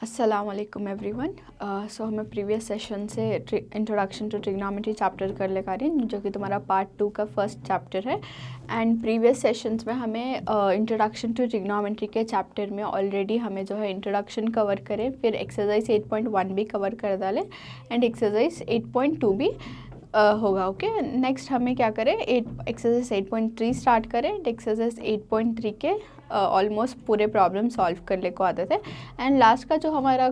अस्सलाम वालेकुम एवरीवन। सो हमें प्रीवियस सेशन से इंट्रोडक्शन टू ट्रिग्नोमेट्री चैप्टर कर ले रही हैं, जो कि तुम्हारा पार्ट 2 का फर्स्ट चैप्टर है। एंड प्रीवियस सेशंस में हमें इंट्रोडक्शन टू ट्रिग्नोमेट्री के चैप्टर में ऑलरेडी हमें जो है इंट्रोडक्शन कवर करें, फिर एक्सरसाइज 8.1 भी कवर कर डालें एंड एक्सरसाइज 8.2 भी होगा। ओके, नेक्स्ट हमें क्या करें, एक्सरसाइज 8.3 स्टार्ट करें। एक्सरसाइज 8.3 के ऑलमोस्ट पूरे प्रॉब्लम सॉल्व करने को आते थे। एंड लास्ट का जो हमारा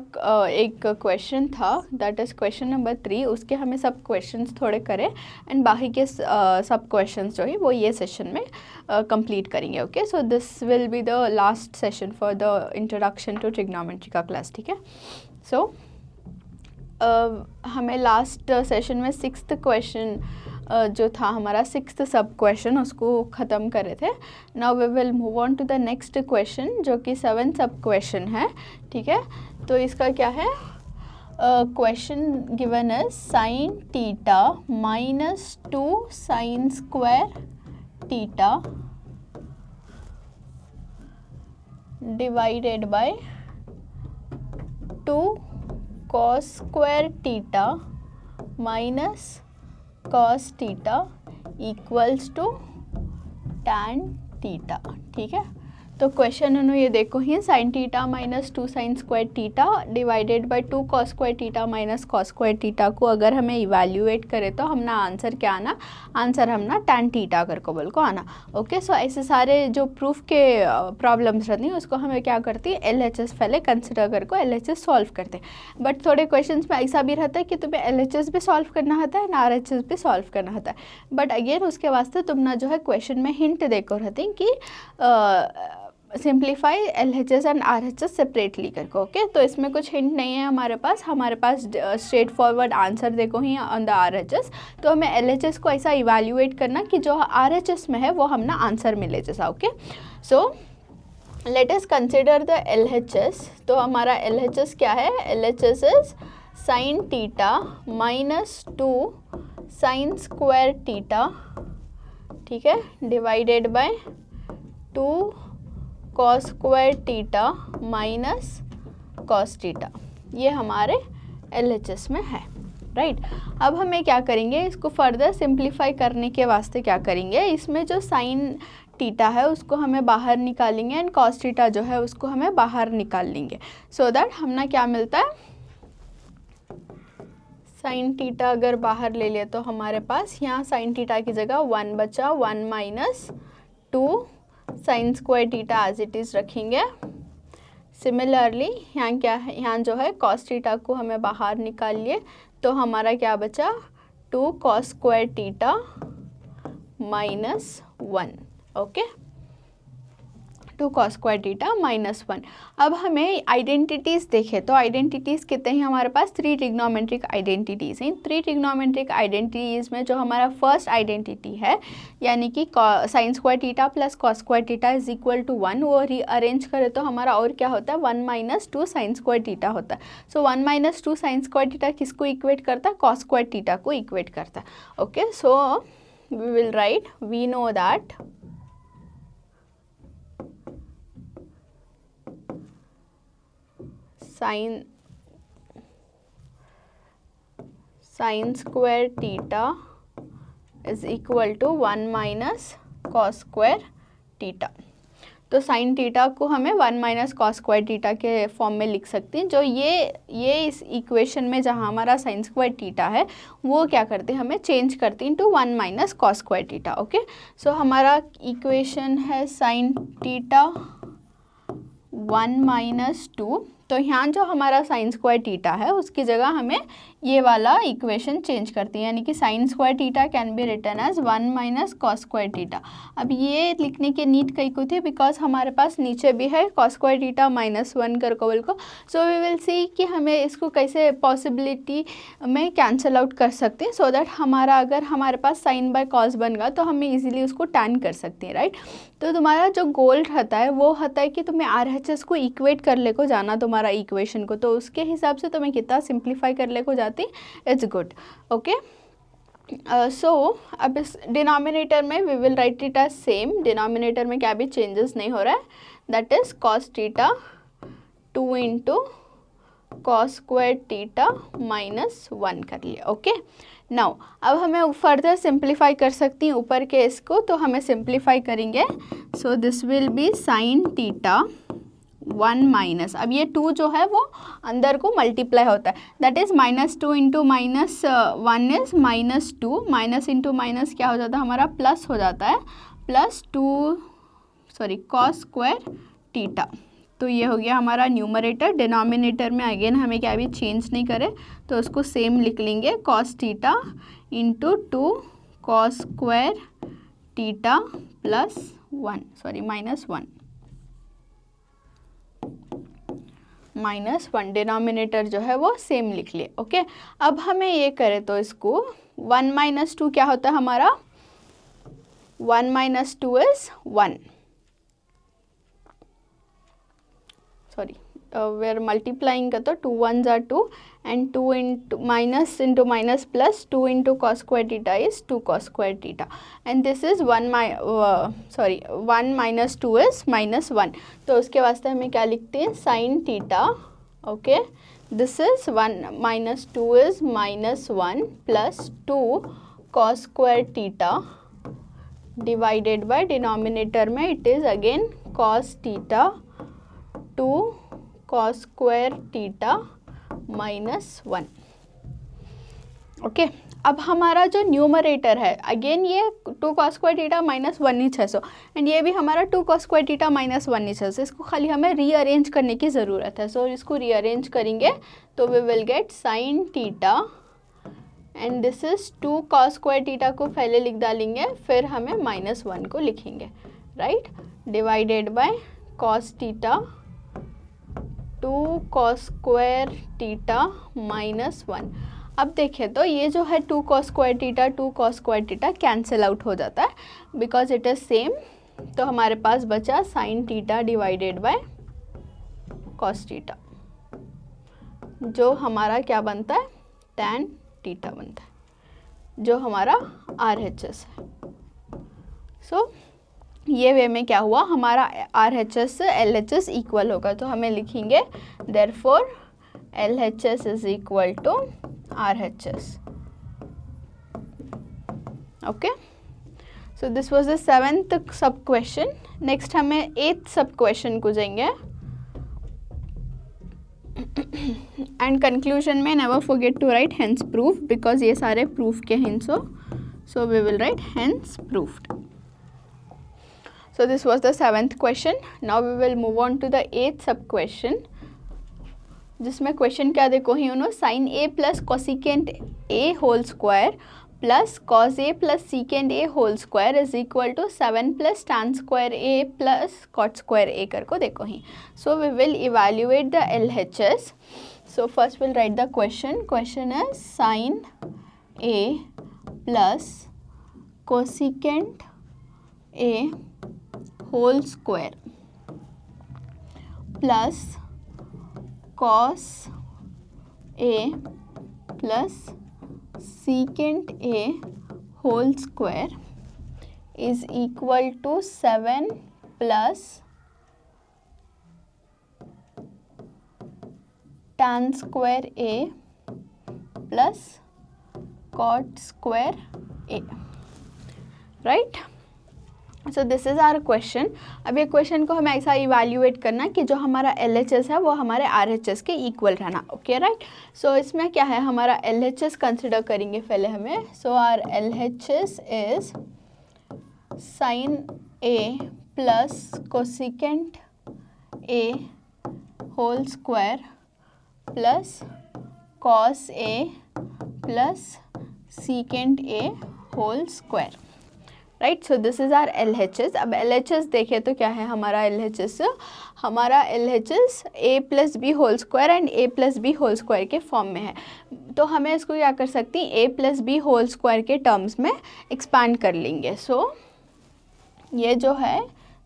एक क्वेश्चन था, दैट इज़ क्वेश्चन नंबर 3, उसके हमें सब क्वेश्चंस थोड़े करें एंड बाकी के सब क्वेश्चंस जो है वो ये सेशन में कंप्लीट करेंगे। Okay, so this will be the last session for the introduction to trigonometry का क्लास। ठीक है, सो हमें लास्ट सेशन में 6th क्वेश्चन जो था हमारा 6th सब क्वेश्चन, उसको ख़त्म करे थे। Now we will move on to the next question, जो कि 7th सब क्वेश्चन है। ठीक है, तो इसका क्या है, क्वेश्चन गिवन है sine theta minus 2 sine square theta divided by 2 cos square theta minus cos theta equals to tan theta. ठीक है, तो क्वेश्चन है ये देखो ही, sine theta minus 2 sine square theta divided by 2 cos square theta minus cos square theta को अगर हमें इवैल्यूएट करें तो हमना आंसर क्या आना, आंसर हमना tan थीटा कर को बोल को आना। ओके, सो ऐसे सारे जो प्रूफ के प्रॉब्लम्स रहती हैं उसको हमें क्या करती है, LHS पहले कंसिडर कर को LHS सॉल्व करते हैं। बट थोड़े क्वेश्चंस में ऐसा भी रहता है कि तुम्हें LHS भी सॉल्व करना होता है ना RHS भी सॉल्व करना होता है। बट अगेन उसके वास्ते तुम ना जो है क्वेश्चन में हिंट देखो रहती कि simplify LHS and RHS separately करके। ओके, तो इसमें कुछ हिंट नहीं है हमारे पास स्ट्रेट फॉरवर्ड आंसर देखो ही ऑन द RHS। तो हमें LHS को ऐसा इवैल्यूएट करना कि जो RHS में है वो हमने आंसर मिले जैसा। Okay, so let us consider the LHS। तो हमारा LHS क्या है, LHS is sign theta minus 2 sine square theta, ठीक है, divided by 2 cos square theta minus cos theta, ये हमारे LHS में है। राइट, अब हमें क्या करेंगे, इसको फर्दर सिंप्लीफाई करने के वास्ते क्या करेंगे, इसमें जो साइन थीटा है उसको हमें बाहर निकालेंगे एंड cos थीटा जो है उसको हमें बाहर निकाल लेंगे, सो दैट हमना क्या मिलता है, साइन थीटा अगर बाहर ले लिया तो हमारे पास यहाँ साइन थीटा की जगह 1 बचा, 1 minus 2 sine square theta as it is रखेंगे। सिमिलरली यहाँ क्या है, यहाँ जो है cos थीटा को हमें बाहर निकाल लिए तो हमारा क्या बचा, 2 cos square theta minus 1। Okay, 2 cos square theta minus 1। अब हमें आइडेंटिटीज़ देखें तो आइडेंटिटीज़ कितने हैं हमारे पास, 3 ट्रिग्नोमेट्रिक आइडेंटिटीज़ हैं। 3 ट्रिग्नोमेट्रिक आइडेंटिटीज़ में जो हमारा फर्स्ट आइडेंटिटी है, यानी कि sine square theta plus cos square theta is equal to 1, वो रीअरेंज करें तो हमारा और क्या होता है, 1 माइनस 2 साइन स्क्वायर थीटा होता है। So 1 minus 2 sine square theta किसको इक्वेट करता है, cos स्क्वायर थीटा को इक्वेट करता है। Okay, so we will write, we know that sine square theta is equal to 1 minus cos square theta. तो sine theta को हमें 1 माइनस cos स्क्वायर थीटा के फॉर्म में लिख सकते हैं। जो ये इस इक्वेशन में जहाँ हमारा साइन स्क्वायर थीटा है वो क्या करते हैं, हमें चेंज करते हैं into 1 minus cos square theta. Okay, so हमारा इक्वेशन है साइन थीटा 1 माइनस 2, तो यहाँ जो हमारा साइन स्क्वायर थीटा है उसकी जगह हमें ये वाला इक्वेशन चेंज करती है, यानी कि sine square theta can be written as 1 minus cos square theta. अब ये लिखने के नीड कई को थी बिकॉज हमारे पास नीचे भी है cos स्क्वायर थीटा माइनस 1 कर को बोल को। सो वी विल सी कि हमें इसको कैसे पॉसिबिलिटी में कैंसिल आउट कर सकते हैं, सो दैट हमारा अगर हमारे पास साइन बाय कॉस बन गया तो हमें इजीली उसको टैन कर सकते हैं। राइट, तो तुम्हारा जो गोल रहता है वो होता है कि तुम्हें RHS को इक्वेट कर ले को जाना तुम्हारा इक्वेशन को, तो उसके हिसाब से तुम्हें कितना सिंप्लीफाई कर ले को जाती, इट्स गुड। ओके, सो अब इस डिनोमिनेटर में we will write it as same, denominator में क्या भी चेंजेस नहीं हो रहा है, that is cos theta 2 into cos square theta minus 1 कर लिया। ओके, नाउ अब हमें फर्दर सिंप्लीफाई कर सकती हैं ऊपर के इसको, तो हमें सिंप्लीफाई करेंगे। So this will B sine theta 1 minus, अब ये 2 जो है वो अंदर को मल्टीप्लाई होता है, that is -2 into -1 is -2, minus into minus क्या हो जाता है हमारा, प्लस हो जाता है, कॉस स्क्वायर थीटा। तो ये हो गया हमारा न्यूमरेटर। डिनोमिनेटर में अगेन हमें क्या भी चेंज नहीं करे, तो उसको सेम लिख लेंगे, cos theta into 2 cos square theta plus -1 denominator जो है वो सेम लिख लिए। ओके, अब हमें ये करें तो इसको 1 माइनस 2 क्या होता है हमारा, 1 minus 2 is 1, sorry we are multiplying का, तो 2 1 are 2 and 2 into minus plus 2 into cos square theta is 2 cos square theta, and this is 1 minus 2 is -1, तो उसके वास्ते हमें क्या लिखते हैं, sine theta. Okay, this is 1 minus 2 is -1 plus 2 cos square theta divided by denominator में it is again cos theta 2 cos square theta -1। Okay, अब हमारा जो न्यूमरेटर है अगेन ये 2 cos स्क्वायर थीटा -1 ही 600, एंड ये भी हमारा 2 cos स्क्वायर थीटा -1 ही 600, इसको खाली हमें रीअरेंज करने की ज़रूरत है। सो इसको रीअरेंज करेंगे तो we will get sine theta, and this is 2 cos square theta को पहले लिख डालेंगे, फिर हमें -1 को लिखेंगे, right, divided by cos theta 2 cos square theta -1। अब देखें तो ये जो है 2 cos square theta 2 cos square theta cancel out हो जाता है बिकॉज इट इज़ सेम, तो हमारे पास बचा sine theta divided by cos theta, जो हमारा क्या बनता है, tan थीटा बनता है, जो हमारा RHS है। सो ये वे में क्या हुआ, हमारा RHS से LHS इक्वल होगा, तो हमें लिखेंगे therefore LHS is equal to RHS। Okay, so this was the 7th sub question. Next हमें 8th सब क्वेश्चन को जाएंगे, एंड कंक्लूजन में never forget to write hence proof, because ये सारे प्रूफ के हिंट्स हो, so we will write hence proved. So this was the 7th question. Now we will move on to the 8th sub question, जिसमें question क्या देखो ही उन्होंने, sine A plus cosecant A whole square plus cos A plus secant A whole square is equal to 7 plus tan square A plus cot square a कर को देखो ही। So we will evaluate the LHS। So first will write the question is sine A plus cosecant A whole square plus cos A plus secant A whole square is equal to 7 plus tan square A plus cot square A, right. So this is our question. अब ये question को हमें ऐसा evaluate करना कि जो हमारा LHS है वो हमारे RHS के इक्वल रहना। Okay, right. सो इसमें क्या है, हमारा LHS कंसिडर करेंगे पहले हमें। So our LHS is sine A plus cosecant A whole square plus cos A plus secant A whole square, right. So this is our LHS। अब LHS देखें तो क्या है हमारा LHS, a plus B whole square and a plus B whole square के form में है, तो हमें इसको क्या कर सकती हैं, a plus B whole square के टर्म्स में एक्सपांड कर लेंगे। सो ये जो है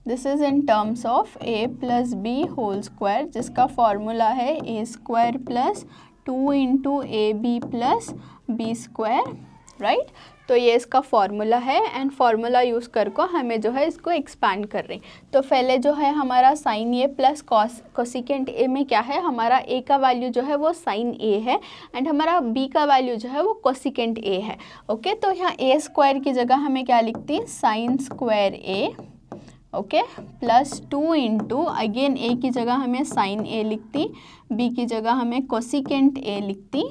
this is in terms of a plus B whole square, जिसका फॉर्मूला है a square plus 2 into A B plus B square, right. तो ये इसका फॉर्मूला है एंड फार्मूला यूज़ कर को हमें जो है इसको एक्सपैंड कर रहे हैं। तो पहले जो है हमारा sine A plus cosecant A में क्या है, हमारा ए का वैल्यू जो है वो साइन ए है एंड हमारा बी का वैल्यू जो है वो कोसिकेंट ए है। ओके, तो यहाँ ए स्क्वायर की जगह हमें क्या लिखती है, साइन स्क्वायर ए, ओके, प्लस 2 इंटू अगेन ए की जगह हमें साइन ए लिखती, बी की जगह हमें कोसिकेंट ए लिखती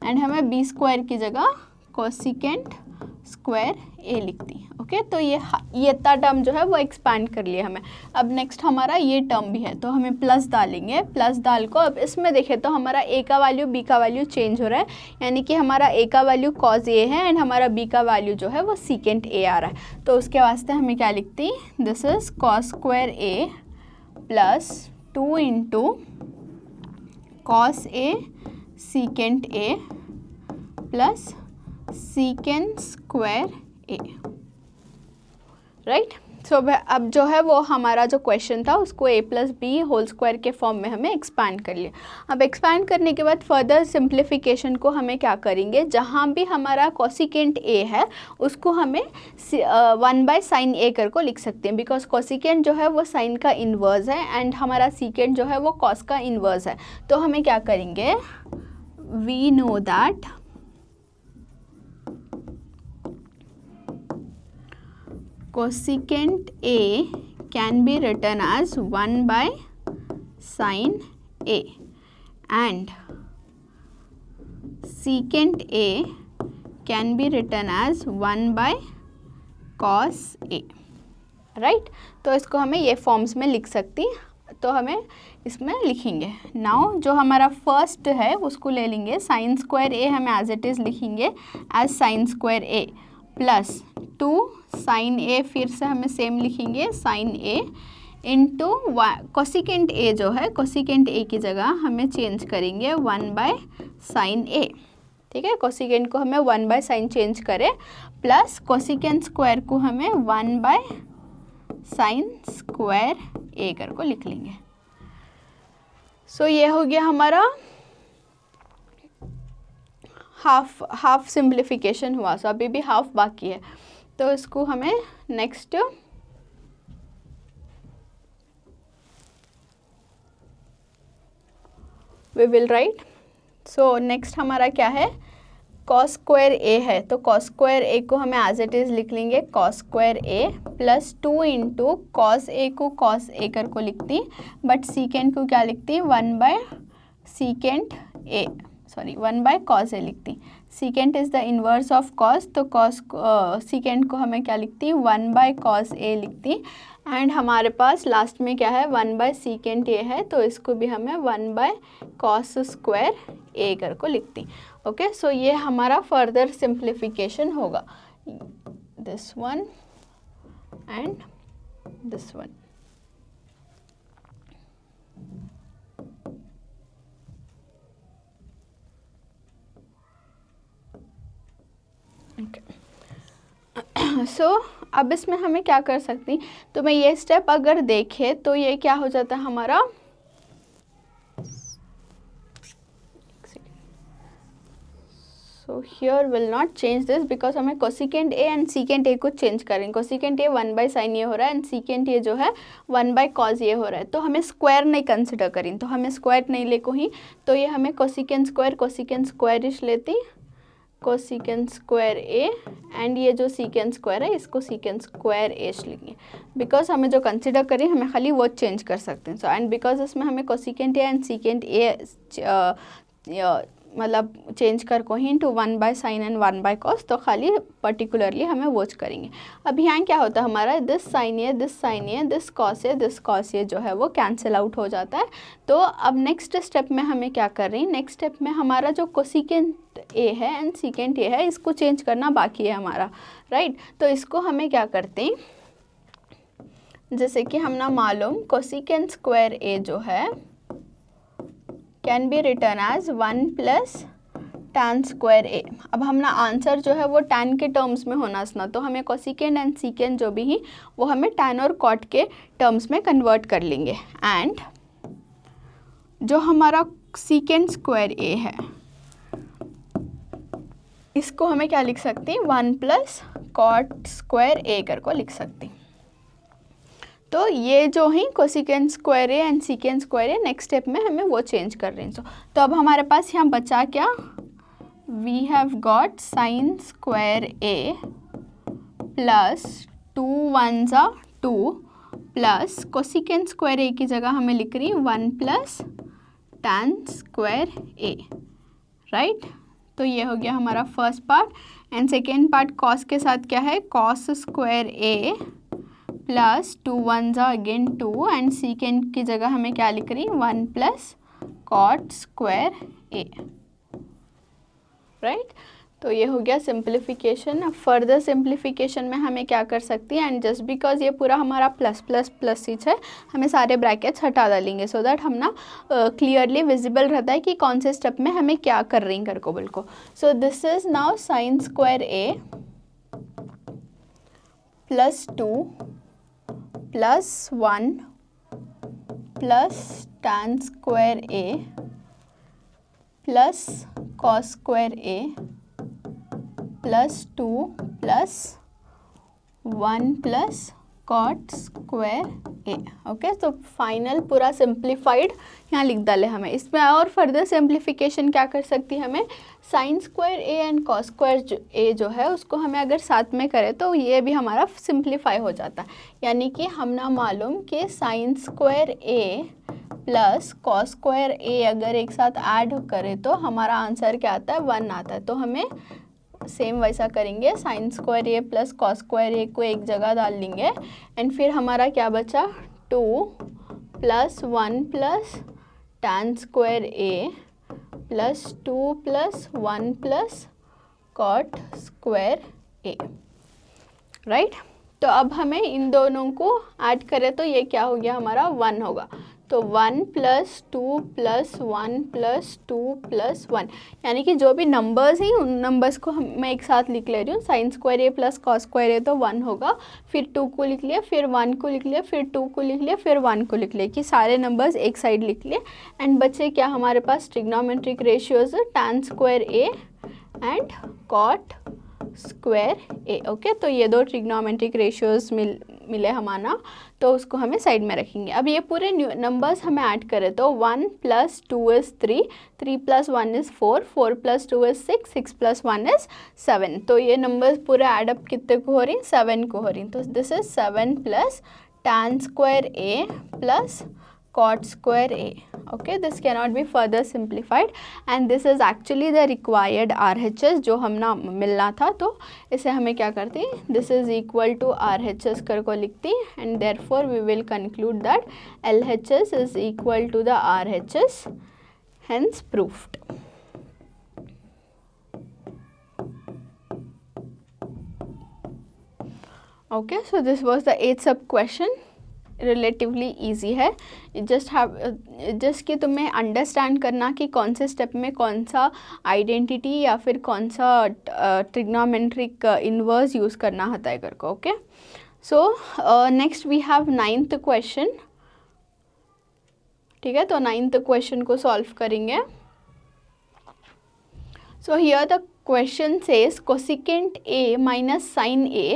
एंड हमें बी स्क्वायर की जगह कोसिकेंट स्क्वायर ए लिखती। ओके, तो ये इतना टर्म जो है वो एक्सपैंड कर लिया हमें। अब नेक्स्ट हमारा ये टर्म भी है तो हमें प्लस डालेंगे, प्लस डाल को अब इसमें देखें तो हमारा ए का वैल्यू बी का वैल्यू चेंज हो रहा है, यानी कि हमारा ए का वैल्यू कॉज ए है एंड हमारा बी का वैल्यू जो है वो सीकेंट ए आ रहा है। तो उसके वास्ते हमें क्या लिखती, this is cos square A plus 2 into cos a secant a plus secant square A, right. So अब जो है वो हमारा जो क्वेश्चन था उसको a plus B whole square के फॉर्म में हमें एक्सपैंड कर लिया। अब एक्सपैंड करने के बाद फर्दर सिंप्लीफिकेशन को हमें क्या करेंगे, जहाँ भी हमारा कोसिकेंट a है उसको हमें 1 बाय साइन a कर को लिख सकते हैं, बिकॉज कोसिकेंट जो है वो साइन का इन्वर्स है एंड हमारा सीकेंट जो है वो कॉस का इन्वर्स है। तो हमें क्या करेंगे, we know that cosecant A can be written as 1 by sin A and secant A can be written as 1 by cos A, right. तो इसको हमें ये फॉर्म्स में लिख सकती, तो हमें इसमें लिखेंगे। नाउ जो हमारा फर्स्ट है उसको ले लेंगे, साइन स्क्वायर ए हमें एज इट इज़ लिखेंगे as sine square A plus 2 sine A, फिर से हमें सेम लिखेंगे sine A into cosecant A जो है, कोसिकेंट ए की जगह हमें चेंज करेंगे 1 बाय साइन ए, ठीक है। कोसिकेंट को हमें 1 बाय साइन चेंज करें प्लस कोसिकेंट स्क्वायर को हमें 1 बाय साइन स्क्वायर ए कर को लिख लेंगे। सो ये हो गया हमारा हाफ सिंप्लीफिकेशन हुआ। सो अभी भी हाफ बाकी है, तो इसको हमें next we will write. So next हमारा क्या है, कॉस स्क्वायर ए है, तो कॉस स्क्वायर ए को हमें एज इट इज़ लिख लेंगे कॉस स्क्वायर ए प्लस 2 इंटू कॉस ए को कॉस ए कर को लिखती, बट सीकेंट को क्या लिखती, 1 by secant a, sorry 1 by cos a लिखती। Secant is the inverse of cos, तो कॉस सीकेंट को हमें क्या लिखती, 1 बाय कॉस ए लिखती एंड हमारे पास लास्ट में क्या है 1 बाय सीकेंट ए है, तो इसको भी हमें 1 बाय कॉस स्क्वायर ए कर को लिखती। ओके, सो ये हमारा फर्दर सिंप्लीफिकेशन होगा, this one and this one. So अब इसमें हमें क्या कर सकती, तो मैं ये स्टेप अगर देखे तो ये क्या हो जाता है हमारा, so here will not change this because हमें cosecant a and secant a को चेंज करेंगे। Cosecant a 1 by sine a हो रहा है एंड सीकेंट ए जो है 1 बाय कॉस ए हो रहा है, तो हमें स्क्वायर नहीं कंसिडर करें, तो हमें स्क्वायर नहीं ले को ही, तो ये हमें कोसिकेंट स्क्वायर इश लेती, कोसिकेंट स्क्वायर ए एंड ये जो सीकेंट स्क्वायर है इसको सीकेंट स्क्वायर एच लिखेंगे, बिकॉज हमें जो कंसिडर करें हमें खाली वो चेंज कर सकते हैं। सो एंड बिकॉज इसमें हमें cosecant a and secant a मतलब चेंज कर को ही into 1 by sine and 1 by cos, तो खाली पर्टिकुलरली हमें वो करेंगे। अब यहाँ क्या होता है हमारा, this sine a this cos a जो है वो कैंसिल आउट हो जाता है। तो अब नेक्स्ट स्टेप में हमें क्या कर रही हैं, नेक्स्ट स्टेप में हमारा जो कोसिकेंट ए है एंड सीकेंट ए है इसको चेंज करना बाकी है हमारा, राइट। तो इसको हमें क्या करते हैं, जैसे कि हम ना मालूम कोसिकेंट स्क्वायर ए जो है can be written as 1 plus tan square a. अब हम ना आंसर जो है वो tan के टर्म्स में होना सुना, तो हमें कोसिकेंट एंड सीकेंट जो भी ही वो हमें tan और cot के टर्म्स में कन्वर्ट कर लेंगे एंड जो हमारा सीकेंट स्क्वायर ए है इसको हमें क्या लिख सकते हैं, 1 प्लस कॉट स्क्वायर ए कर को लिख सकते हैं। तो ये जो है cosecant square A and secant square A, next step में हमें वो चेंज कर रहे हैं। तो अब हमारे पास यहाँ बचा क्या, we have got sine square A plus 2 1 ज़ा 2 प्लस कोसिकेंट स्क्वायर ए की जगह हमें लिख रही है 1 प्लस टैन स्क्वायर ए, राइट। तो ये हो गया हमारा first part. And second part cos के साथ क्या है, कॉस स्क्वायर ए प्लस 2 1 ज़ा अगेन 2 एंड सीकेंट की जगह हमें क्या लिख रही है 1 प्लस कॉट स्क्वायर ए, राइट। तो ये हो गया सिंप्लीफिकेशन। अब फर्दर सिंप्लीफिकेशन में हमें क्या कर सकती है, एंड जस्ट बिकॉज ये पूरा हमारा प्लस प्लस प्लस ही है, हमें सारे ब्रैकेट्स हटा डालेंगे सो दैट हम ना क्लियरली विजिबल रहता है कि कौन से स्टेप में हमें क्या कर रही हैं करको बिल्कुल। So this is now sine square A plus 2 plus 1 plus tan square A plus cos square A plus 2 plus 1 plus cot square A. Okay, तो फाइनल पूरा सिंप्लीफाइड यहाँ लिख डाले हमें। इसमें और फर्दर सिंप्लीफिकेशन क्या कर सकती है, हमें sine square A and cos square a जो है उसको हमें अगर साथ में करें तो ये भी हमारा सिंप्लीफाई हो जाता है। यानी कि हम ना मालूम कि साइन स्क्वायर ए प्लस कॉस स्क्वायर ए अगर एक साथ ऐड करें तो हमारा आंसर क्या आता है, 1 आता है। तो हमें सेम वैसा करेंगे, साइन स्क्वायर ए प्लस कॉस स्क्वायर ए को एक जगह डाल लेंगे एंड फिर हमारा क्या बचा, 2 प्लस 1 प्लस टैन स्क्वायर ए plus 2 plus 1 plus cot square ए, राइट। तो अब हमें इन दोनों को ऐड करें तो ये क्या हो गया हमारा 1 होगा। तो 1 प्लस 2 प्लस 1 प्लस 2 प्लस 1, यानी कि जो भी नंबर्स हैं उन नंबर्स को मैं एक साथ लिख ले रही हूँ। साइन स्क्वायर ए प्लस कॉस स्क्वायर ए तो 1 होगा, फिर 2 को लिख लिया, फिर 1 को लिख लिया, फिर 2 को लिख लिया, फिर 1 को लिख लिया, कि सारे नंबर्स एक साइड लिख लिए। एंड बचे क्या हमारे पास, trigonometric ratios tan square A and cot square A. Okay, तो ये दो ट्रिग्नोमेट्रिक रेशियोज मिले हमारा, तो उसको हमें साइड में रखेंगे। अब ये पूरे नंबर्स हमें ऐड करें तो 1 plus 2 is 3, 3 plus 1 is 4, 4 plus 2 is 6, 6 plus 1 is 7। तो ये नंबर्स पूरे एडअप कितने को हो रही, 7 को हो रही। तो this is 7 plus tan square A plus cot square a. Okay, this cannot be further simplified and this is actually the required RHS जो हम ना मिलना था। तो इसे हमें क्या करते हैं, this is equal to RHS कर को लिखती and therefore we will conclude that LHS is equal to the RHS, hence proved. Okay, so this was the 8th sub question. Relatively easy है, जस्ट कि तुम्हें अंडरस्टैंड करना कि कौन से स्टेप में कौन सा आइडेंटिटी या फिर कौन सा ट्रिग्नोमेट्रिक इन्वर्स यूज़ करना होता है करको। Okay, so next we have 9th question. ठीक है, तो 9th क्वेश्चन को सॉल्व करेंगे। So here the question says cosecant A minus sin A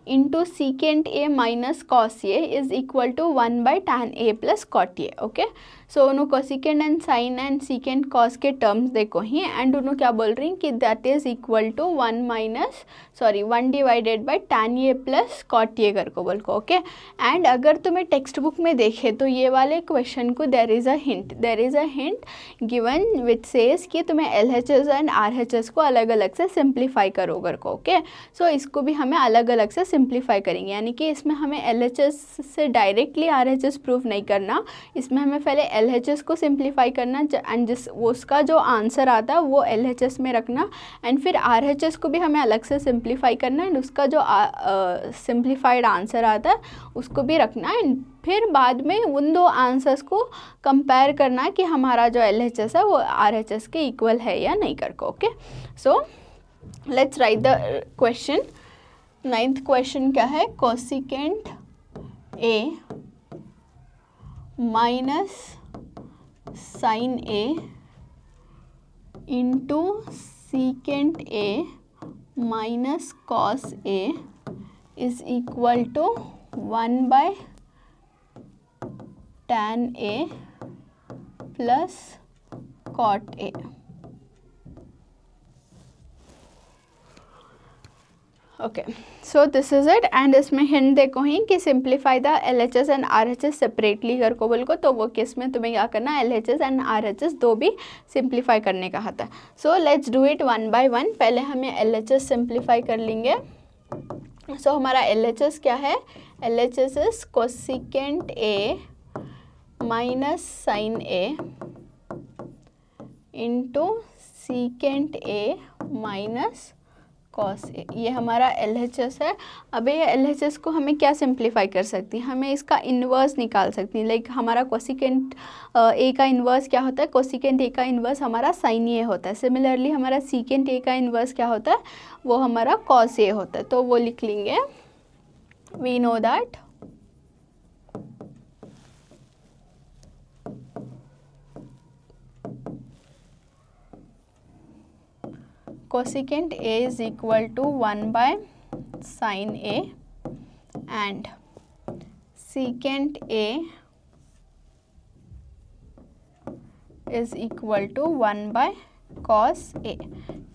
into secant A minus cos A is equal to 1 by tan A plus cot A. Okay, so उन्होंने cosecant and sin and secant cos के terms देखो ही and उन्होंने क्या बोल रही हैं कि that is equal to 1 divided by tan A plus cot A कर को बोल को। ओके, एंड अगर तुम्हें टेक्स्ट बुक में देखे तो ये वाले क्वेश्चन को there is a hint given which says कि तुम्हें LHS एंड RHS को अलग अलग से सिंप्लीफाई करो कर को। ओके, सो इसको भी हमें अलग अलग से सिंप्लीफाई करेंगे, यानी कि इसमें हमें LHS से डायरेक्टली RHS प्रूफ नहीं करना, इसमें हमें पहले LHS को सिंप्लीफाई करना एंड उसका जो आंसर आता है वो LHS में रखना एंड फिर RHS को भी हमें अलग से सिंप्लीफाई करना एंड उसका जो सिंप्लीफाइड आंसर आता है उसको भी रखना एंड फिर बाद में उन दो आंसर्स को कंपेयर करना कि हमारा जो LHS है वो RHS के इक्वल है या नहीं करके। Okay, so let's write the question. 9th question क्या है, cosecant A minus sine A into secant A minus cos A is equal to 1/tan A plus cot A. Okay, so this is it. And इसमें hint देखो ही कि simplify the LHS and RHS separately कर को बोल को, तो वो केस में तुम्हें क्या करना है, LHS एंड RHS दो भी सिंप्लीफाई करने का था। So let's do it one by one. पहले हमें LHS सिंप्लीफाई कर लेंगे। सो हमारा LHS क्या है, LHS is cosecant a minus sine A into secant a minus cos a, ये हमारा LHS है। अब ये LHS को हमें क्या सिंप्लीफाई कर सकती हैं, हमें इसका इन्वर्स निकाल सकती हैं। लाइक हमारा कोसिकेंट ए का इन्वर्स क्या होता है, कोसिकेंट ए का इन्वर्स हमारा साइन ए होता है। सिमिलरली हमारा सीकेंट ए का इन्वर्स क्या होता है, वो हमारा कॉस ए होता है। तो वो लिख लेंगे, we know that cosecant A is equal to 1/sin A and secant A is equal to 1/cos A।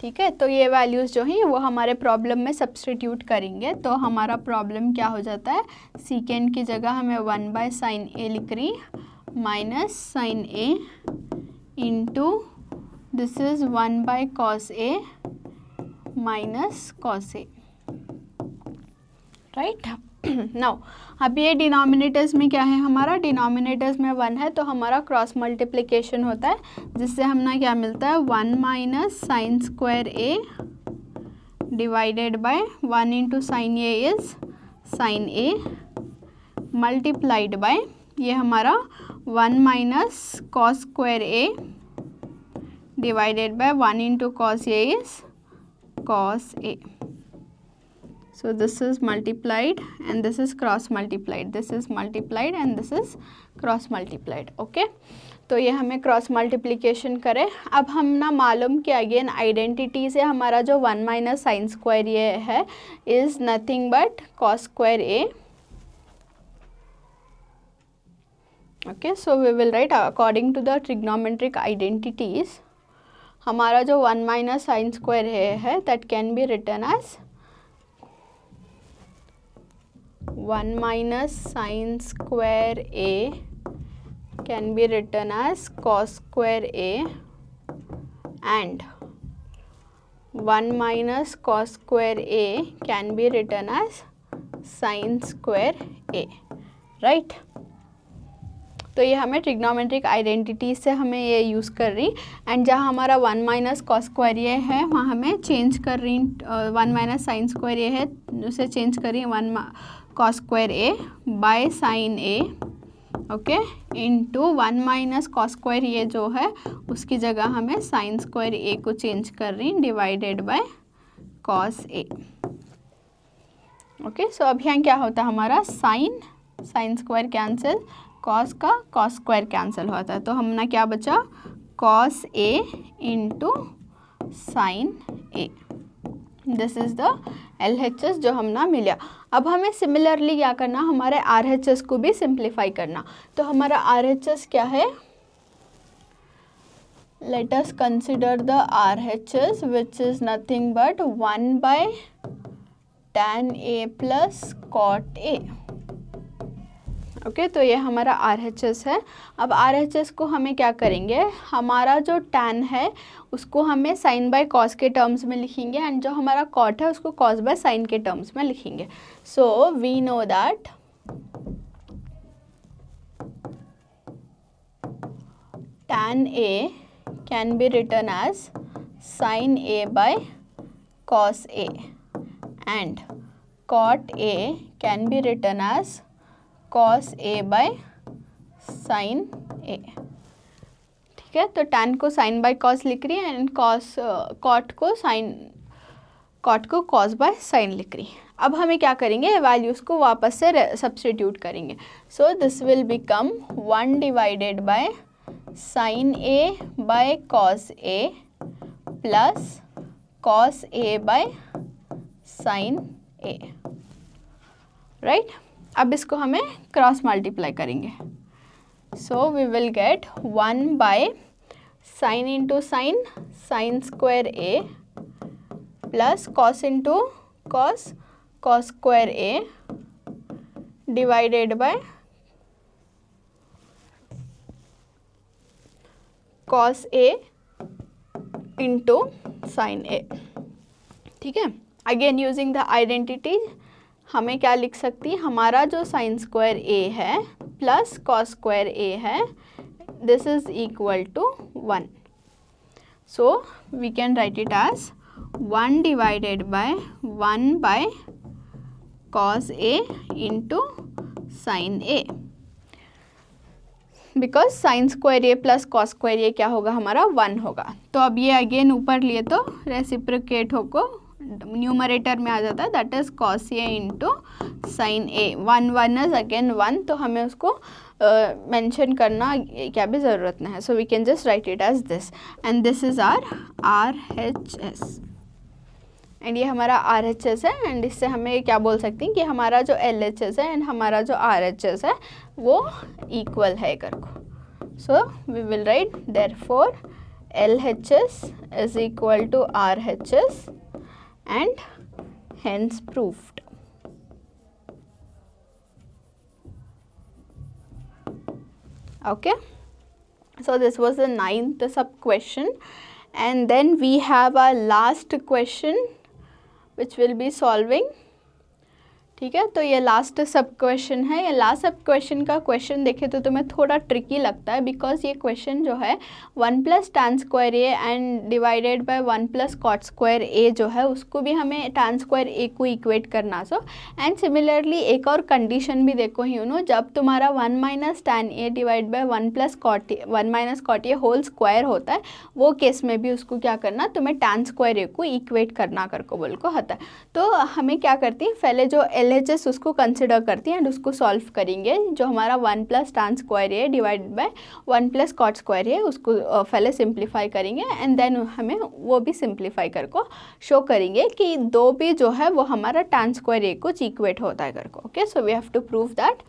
ठीक है, तो ये वैल्यूज़ जो हैं वो हमारे प्रॉब्लम में सब्सटीट्यूट करेंगे। तो हमारा प्रॉब्लम क्या हो जाता है, सीकेंट की जगह हमें 1/sin A लिख रही minus sine A into this is 1/cos A minus cos A, right. Now अब ये डिनोमिनेटर्स में क्या है, हमारा डिनोमिनेटर्स में 1 है, तो हमारा क्रॉस मल्टीप्लिकेशन होता है, जिससे हमें क्या मिलता है, 1 minus sine square A divided by 1 into sine A is sine A multiplied by ये हमारा 1 minus cos square A divided by 1 into cos A is cos A. So this is multiplied and this is cross multiplied, this is multiplied and this is cross multiplied। Okay, तो ये हमें cross multiplication करें। अब हम ना मालूम कि again identity से हमारा जो 1 माइनस साइन स्क्वायर ये है is nothing but cos square A. Okay, so we will write according to the trigonometric identities हमारा जो 1 माइनस साइन स्क्वायर है that can be written as 1 minus sine square A can be written as cos square A and 1 minus cos square A can be written as sine square A, right. तो ये हमें trigonometric identity से हमें ये use कर रही, and जहाँ हमारा 1 माइनस कॉस स्क्वायर ये है वहाँ हमें चेंज कर रही, 1 माइनस साइन स्क्वायर ये है उसे चेंज कर रही 1 कॉस स्क्वायर ए बाय साइन ए, okay, into 1 minus cos square ये जो है उसकी जगह हमें साइन स्क्वायर ए को चेंज कर रही divided by cos a. Okay, so अब यहाँ क्या होता है हमारा साइन स्क्वायर कैंसिल, कॉस का कॉस स्क्वायर कैंसिल होता है, तो हमने क्या बचा cos a into sine a. This is the LHS जो हमने मिला। अब हमें सिमिलरली क्या करना, हमारे RHS को भी सिंप्लीफाई करना। तो हमारा RHS क्या है, let us consider the RHS which is nothing but 1/tan A plus cot A. Okay, तो ये हमारा RHS है। अब RHS को हमें क्या करेंगे, हमारा जो tan है उसको हमें साइन बाय कॉस के टर्म्स में लिखेंगे, एंड जो हमारा कॉट है उसको कॉस बाय साइन के टर्म्स में लिखेंगे। So we know that tan A can be written as sine A by cos A and cot A can be written as cos A by sine A। ठीक है, तो tan को sin bye cos लिख रही है and cot को cos bye sin लिख रही है। अब हमें क्या करेंगे, वैल्यूज़ को वापस से सब्सटीट्यूट करेंगे। So this will become 1 divided by sine A by cos A plus cos A by sine a, right. अब इसको हमें क्रॉस मल्टीप्लाई करेंगे, so we will get 1 by sine into sine, sine square A, plus cos into cos, cos square A, divided by cos a into sine a, ठीक है। Again using the identity हमें क्या लिख सकती है, हमारा जो साइन स्क्वायर ए है प्लस कॉस स्क्वायर ए है, this is equal to 1, so we can write it as 1 divided by 1 by cos a into sine a, because sine square A plus cos square a क्या होगा, हमारा 1 होगा। तो अब ये again ऊपर लिए तो रेसिप्रोकेट होको न्यूमरेटर में आ जाता है, that is cos a into sine A, 1 1 is again 1, तो हमें उसको मेंशन करना क्या भी ज़रूरत नहीं है, so we can just write it as this, and this is R H S, and ये हमारा आर एच एस है, एंड इससे हमें क्या बोल सकते हैं कि हमारा जो एल एच एस है एंड हमारा जो आर एच एस है वो इक्वल है करको, so we will write therefore L H S is equal to R H S and hence proved. Okay, so this was the 9th sub question, and then we have our last question which will be solving, ठीक है। तो ये last सब question है, ये last सब question का question देखे तो तुम्हें थोड़ा ट्रिकी लगता है, बिकॉज ये क्वेश्चन जो है 1 plus tan square A and divided by 1 plus cot square a जो है उसको भी हमें टैन स्क्वायर ए को इक्वेट करना, सो एंड सिमिलरली एक और कंडीशन भी देखो ही नो, जब तुम्हारा 1 minus tan A divide by 1 plus cot A 1 minus cot A whole square होता है, वो केस में भी उसको क्या करना, तुम्हें टैन स्क्वायर ए को इक्वेट करना करको बोल को होता है। तो हमें क्या करती है, पहले जो LHS उसको कंसिडर करती हैं एंड उसको सॉल्व करेंगे, जो हमारा 1 plus tan square A divided by 1 plus cot square a उसको पहले सिंप्लीफाई करेंगे, एंड देन हमें वो भी सिंप्लीफाई करको शो करेंगे कि दो भी जो है वो हमारा टैन स्क्वायर ए को इक्वेट होता है करको। Okay, so we have to prove that.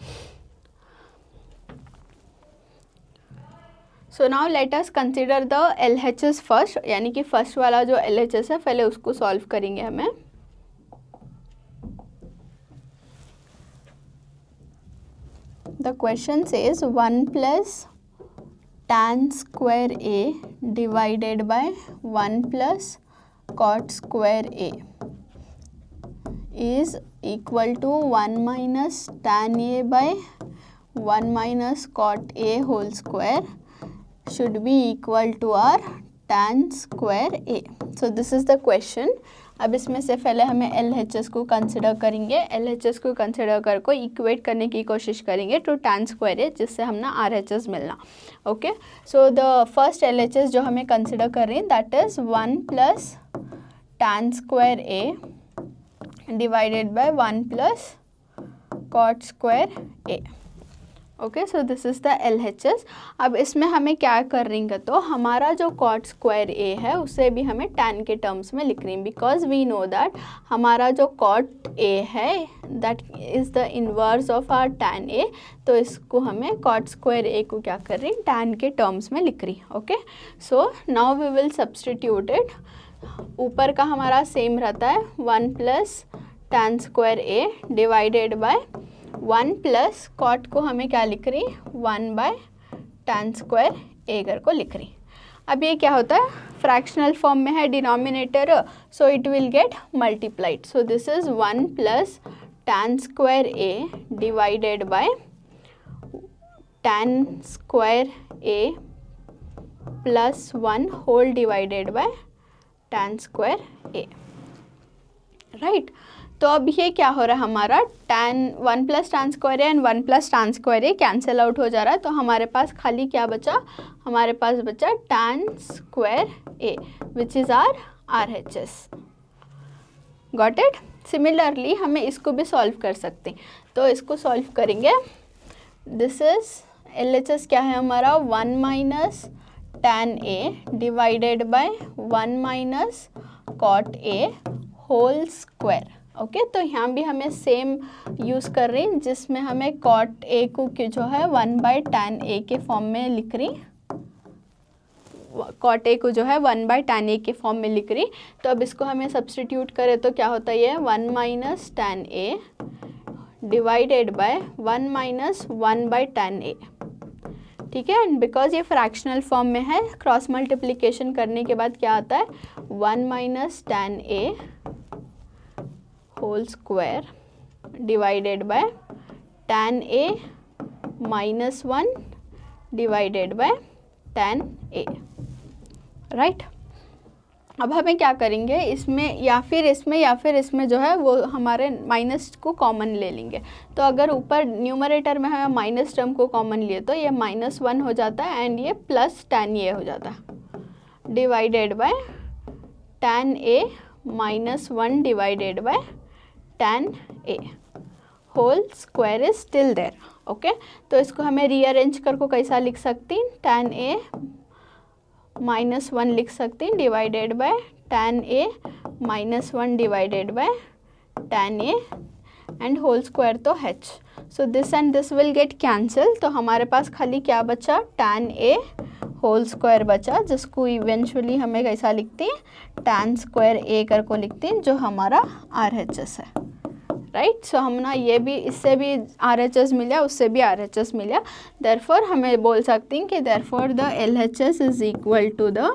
So now let us consider the LHS first, यानी कि फर्स्ट वाला जो LHS है पहले उसको सॉल्व करेंगे हमें। The question says 1 plus tan square A divided by 1 plus cot square A is equal to 1 minus tan A by 1 minus cot A whole square should be equal to our tan square A. So this is the question. अब इसमें से पहले हमें LHS को consider करेंगे, LHS को consider कर को इक्वेट करने की कोशिश करेंगे टू टैन स्क्वायर ए, जिससे हमने RHS मिलना। Okay, so the first LHS जो हमें कंसिडर कर रहे हैं that is 1 plus tan square A divided by 1 plus cot square A. Okay, so this is the LHS। अब इसमें हमें क्या कर रही है, तो हमारा जो कॉट स्क्वायर ए है उसे भी हमें टैन के टर्म्स में लिख रही है, बिकॉज वी नो दैट हमारा जो कॉट ए है that is the inverse of our tan a, तो इसको हमें कॉट स्क्वायर ए को क्या कर रही, टैन के टर्म्स में लिख रही। Okay, so now we will substitute it. ऊपर का हमारा सेम रहता है 1 plus tan square A divided by 1 plus cot को हमें क्या लिख रही, 1 बाय टैन स्क्वायर ए कर को लिख रही। अब ये क्या होता है, फ्रैक्शनल फॉर्म में है denominator, so it will get multiplied. So this is 1 plus tan square A divided by tan square A plus 1 whole divided by tan square A, right. तो अब ये क्या हो रहा है, हमारा tan 1 plus tan square A and 1 plus tan square A cancel out हो जा रहा है, तो हमारे पास खाली क्या बचा, हमारे पास बचा tan square A which is our RHS। Got it. Similarly हमें इसको भी सॉल्व कर सकते हैं, तो इसको सॉल्व करेंगे। दिस इज LHS क्या है हमारा, 1 minus tan A divided by 1 minus cot A whole square. Okay, तो यहाँ भी हमें सेम यूज़ कर रही जिसमें हमें कॉट ए को जो है 1/tan a के फॉर्म में लिख रही, कॉट ए को जो है 1/tan a के फॉर्म में लिख रही। तो अब इसको हमें सब्सटीट्यूट करें तो क्या होता है, ये 1 - tan a divided by 1 - 1/tan a। ठीक है, एंड बिकॉज ये फ्रैक्शनल फॉर्म में है, क्रॉस मल्टीप्लिकेशन करने के बाद क्या आता है, 1 - tan a whole square divided by tan a - 1 divided by tan a, right. अब हमें क्या करेंगे, इसमें या फिर इसमें जो है वो हमारे माइनस को कॉमन ले लेंगे। तो अगर ऊपर न्यूमरेटर में हमें माइनस टर्म को कॉमन लिए तो ये -1 हो जाता है एंड ये प्लस tan a हो जाता है divided by tan a - 1 divided by tan a whole square is still there. Okay, तो इसको हमें रीअरेंज करके कैसा लिख सकती हैं, tan a -1 लिख सकते हैं divided by tan a - 1 divided by tan a and whole square तो h। So this and this will get cancel, तो हमारे पास खाली क्या बचा, tan a होल स्क्वायर बचा, जिसको इवेंचुअली हमें कैसा लिखते हैं, tan स्क्वायर a कर को लिखते हैं, जो हमारा RHS है, राइट। सो हम ना ये भी, इससे भी RHS मिला, उससे भी RHS मिला, देयरफॉर हमें बोल सकते हैं कि therefore the LHS is equal to the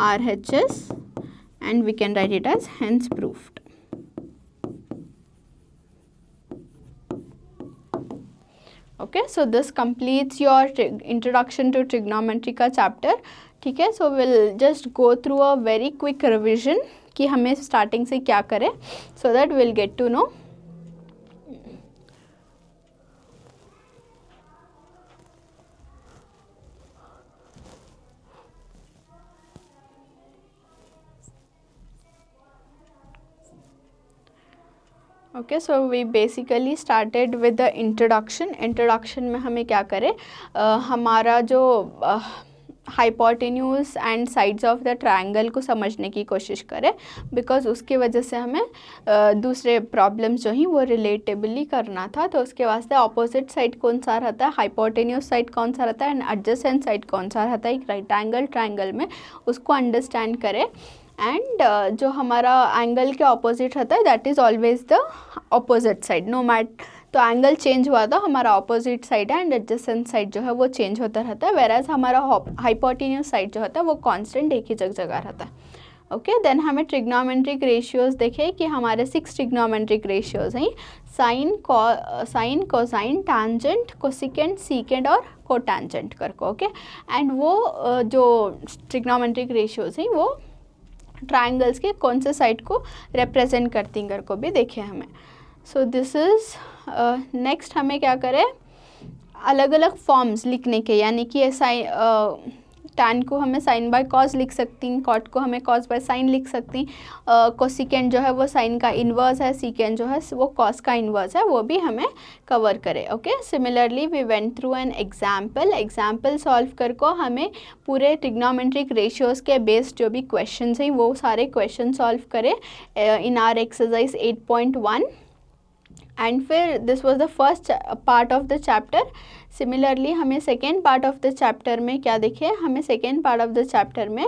RHS and we can write it as hence proved. Okay, so this completes your introduction to trigonometry का चैप्टर। ठीक है, so will just go through a very quick revision कि हमें starting से क्या करें, so that will get to know. Okay, so we basically started with the introduction में हमें क्या करें, हमारा जो hypotenuse and sides of the triangle को समझने की कोशिश करें, बिकॉज उसकी वजह से हमें दूसरे प्रॉब्लम्स जो हैं वो रिलेटेबली करना था। तो उसके वास्ते अपोजिट साइड कौन सा रहता है, हाइपोटेन्यूज साइड कौन सा रहता है एंड एडजेसेंट साइड कौन सा रहता है एक राइट ट्रायंगल में, उसको अंडरस्टैंड करें। एंड जो हमारा एंगल के ऑपोजिट रहता है that is always the opposite side, no matter. तो एंगल चेंज हुआ था, हमारा ऑपोजिट साइड है एंड एडजेसेंट साइड जो है वो चेंज होता रहता है, वेराज हमारा हाइपोटेन्यूज साइड जो होता है वो कांस्टेंट एक ही जगह रहता है। ओके, देन हमें ट्रिग्नोमेट्रिक रेशियोज देखे कि हमारे 6 ट्रिग्नोमेट्रिक रेशियोज हैं, sine, cosine, tangent, cosecant, secant और कोटैंजेंट करके। ओके, एंड वो जो ट्रिग्नोमेट्रिक रेशियोज हैं वो ट्रायंगल्स के कौन से साइड को रिप्रेजेंट करती हैं को भी देखे हमें। सो दिस इज़ नेक्स्ट हमें क्या करें, अलग अलग फॉर्म्स लिखने के, यानी कि टैन को हमें साइन बाय कॉस लिख सकती हैं, कॉट को हमें कॉस बाय साइन लिख सकती हैं, कोसिकेंट जो है वो साइन का इन्वर्स है, सीकेंट जो है वो कॉस का इन्वर्स है, वो भी हमें कवर करें। Okay, similarly we went through an example solve करके हमें पूरे ट्रिग्नोमेट्रिक रेशियोज़ के बेस्ड जो भी क्वेश्चन हैं वो सारे क्वेश्चन सॉल्व करें इन आर एक्सरसाइज 8.1 एंड फिर this was the first part of the chapter. Similarly हमें second part of the chapter में क्या देखे, हमें second part of the chapter में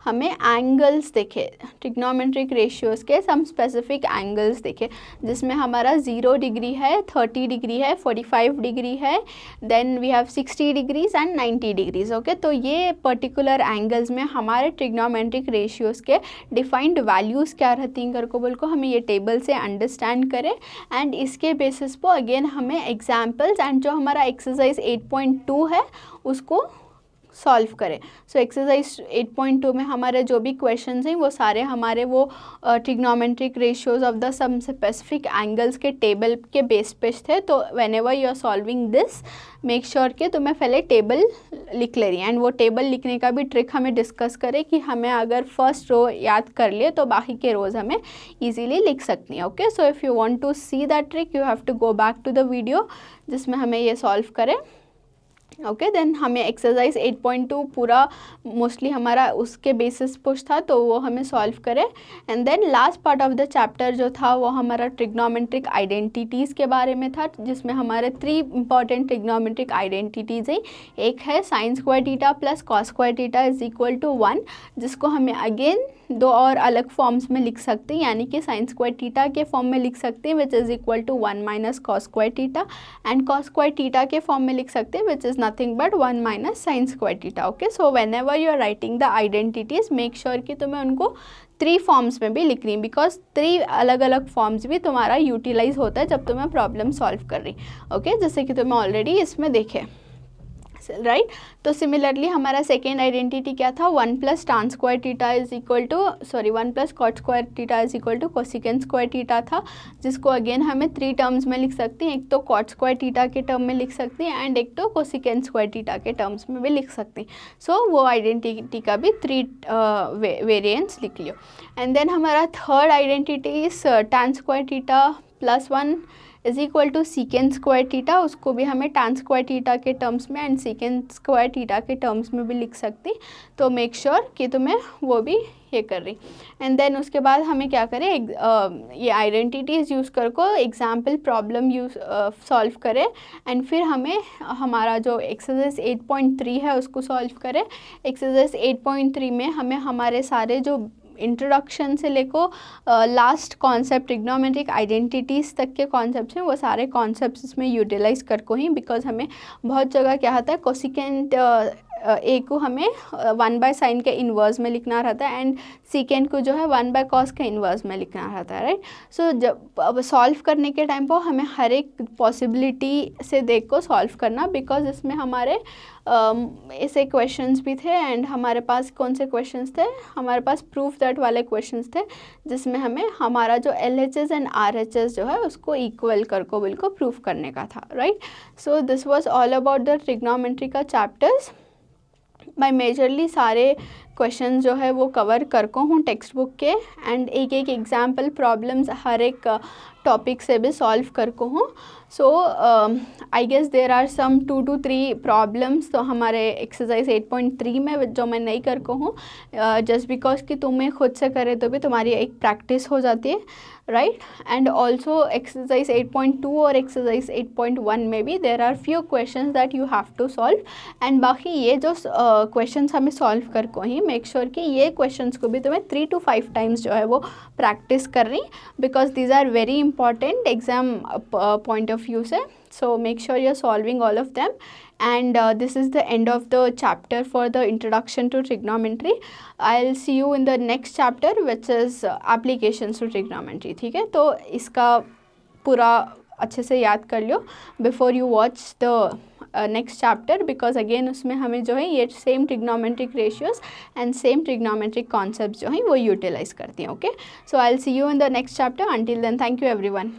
हमें एंगल्स देखे, ट्रिग्नोमेट्रिक रेशियोज़ के सम स्पेसिफिक एंगल्स देखे, जिसमें हमारा 0 डिग्री है, 30 डिग्री है, 45 डिग्री है, then we have 60 degrees and 90 degrees. Okay, तो ये पर्टिकुलर एंगल्स में हमारे ट्रिग्नोमेट्रिक रेशियोज़ के डिफाइंड वैल्यूज़ क्या रहती हैं कर को बोल को हमें ये टेबल से अंडरस्टैंड करें एंड इसके बेसिस पर अगेन हमें एग्जाम्पल्स एंड जो हमारा एक्सरसाइज 8.2 है उसको सॉल्व करें। सो एक्सरसाइज 8.2 में हमारे जो भी क्वेश्चंस हैं वो सारे हमारे वो trigonometric ratios of the some specific angles के टेबल के बेस पे थे। तो whenever you are solving this make sure कि तुम्हें पहले टेबल लिख ले रही है एंड वो टेबल लिखने का भी ट्रिक हमें डिस्कस करें कि हमें अगर फर्स्ट रो याद कर लिए तो बाकी के रोज़ हमें ईजीली लिख सकती हैं। Okay, so if you want to see that trick you have to go back to the video जिसमें हमें ये सॉल्व करें ओके देन हमें एक्सरसाइज 8.2 पूरा मोस्टली हमारा उसके बेसिस पुश था, तो वो हमें सॉल्व करें। And then last part of the chapter जो था वो हमारा ट्रिग्नोमेट्रिक आइडेंटिटीज़ के बारे में था, जिसमें हमारे 3 इंपॉर्टेंट ट्रिग्नोमेट्रिक आइडेंटिटीज़ है। एक है sine square theta plus cos square theta is equal to 1, जिसको हमें अगेन 2 और अलग फॉर्म्स में लिख सकते हैं, यानी कि साइन स्क्वायर थीटा के फॉर्म में लिख सकते हैं which is equal to 1 minus cos square theta, and cos square theta के फॉर्म में लिख सकते हैं which is nothing but 1 minus sine square theta. Okay, so whenever you are writing the identities make sure कि तुम्हें उनको 3 forms में भी लिख रही, बिकॉज 3 अलग अलग फॉर्म्स भी तुम्हारा यूटिलाइज होता है जब तुम्हें प्रॉब्लम सॉल्व कर रही। ओके, जैसे कि तुम्हें ऑलरेडी इसमें देखे, राइट। तो सिमिलरली हमारा सेकेंड आइडेंटिटी क्या था, 1 plus tan square theta is equal to 1 plus cot square theta is equal to cosecant square theta था, जिसको अगेन हमें 3 टर्म्स में लिख सकते हैं। एक तो कॉट स्क्वायर थीटा के टर्म में लिख सकते हैं एंड एक तो कोसिकेंट स्क्वायर थीटा के टर्म्स में भी लिख सकते हैं। सो वो आइडेंटिटी का भी 3 वेरिएंट्स लिख लियो। एंड देन हमारा third identity is tan square theta plus 1 is equal to secant square theta, उसको भी हमें tan स्क्वायर थीटा के टर्म्स में एंड सीकेंट स्क्वायर थीटा के टर्म्स में भी लिख सकती। तो मेक श्योर कि तुम्हें वो भी ये कर रही। एंड देन उसके बाद हमें क्या करें, ये आइडेंटिटीज़ यूज़ कर को एग्जाम्पल प्रॉब्लम यूज सॉल्व करें, एंड फिर हमें हमारा जो एक्सरसाइज 8.3 है उसको सॉल्व करें। एक्सरसाइज 8.3 में हमें हमारे सारे जो इंट्रोडक्शन से लेको लास्ट कॉन्सेप्ट ट्रिग्नोमेट्रिक आइडेंटिटीज़ तक के कॉन्सेप्ट्स हैं, वो सारे कॉन्सेप्ट्स इसमें यूटिलाइज कर को ही, बिकॉज हमें बहुत जगह क्या होता है कोसिकेंट ए को हमें 1 बाय साइन के इन्वर्स में लिखना रहता है एंड सीकेंट को जो है 1 बाय कॉस के इन्वर्स में लिखना रहता है, राइट। सो जब अब सॉल्व करने के टाइम पर हमें हर एक पॉसिबिलिटी से देख को सॉल्व करना, बिकॉज इसमें हमारे ऐसे क्वेश्चंस भी थे एंड हमारे पास कौन से क्वेश्चंस थे, हमारे पास प्रूफ दैट वाले क्वेश्चंस थे, जिसमें हमें हमारा जो LHS एंड RHS जो है उसको इक्वल कर को बिल्कुल प्रूफ करने का था, right. So this was all about the trigonometry का चैप्टर्स। मैं मेजरली सारे क्वेश्चन जो है वो कवर कर को हूँ टेक्स्ट बुक के, एंड एक एक एग्जाम्पल प्रॉब्लम्स हर एक टॉपिक से भी सॉल्व कर को हूँ। So I guess there are some 2 to 3 problems तो हमारे एक्सरसाइज 8.3 में जो मैं नहीं कर को हूँ, जस्ट बिकॉज कि तुम्हें खुद से करे तो भी तुम्हारी एक प्रैक्टिस हो जाती है, राइट। एंड ऑल्सो एक्सरसाइज 8.2 और एक्सरसाइज 8.1 में भी there are few question that you have to solve, and बाकी ये जो क्वेश्चन हमें सॉल्व कर को ही मेक श्योर कि ये क्वेश्चंस को भी तुम्हें 3 to 5 टाइम्स जो है वो प्रैक्टिस कर रही, because these are very important exam point of view से। So make sure you are solving all of them, and this is the end of the chapter for the introduction to trigonometry. I'll see you in the next chapter which is applications to trigonometry, ठीक है। तो इसका पूरा अच्छे से याद कर लो before you watch the next chapter, because again उसमें हमें जो है ये same trigonometric ratios and same trigonometric concept जो हैं वो यूटिलाइज करती हैं। Okay, so I will see you in the next chapter. Until then, thank you everyone.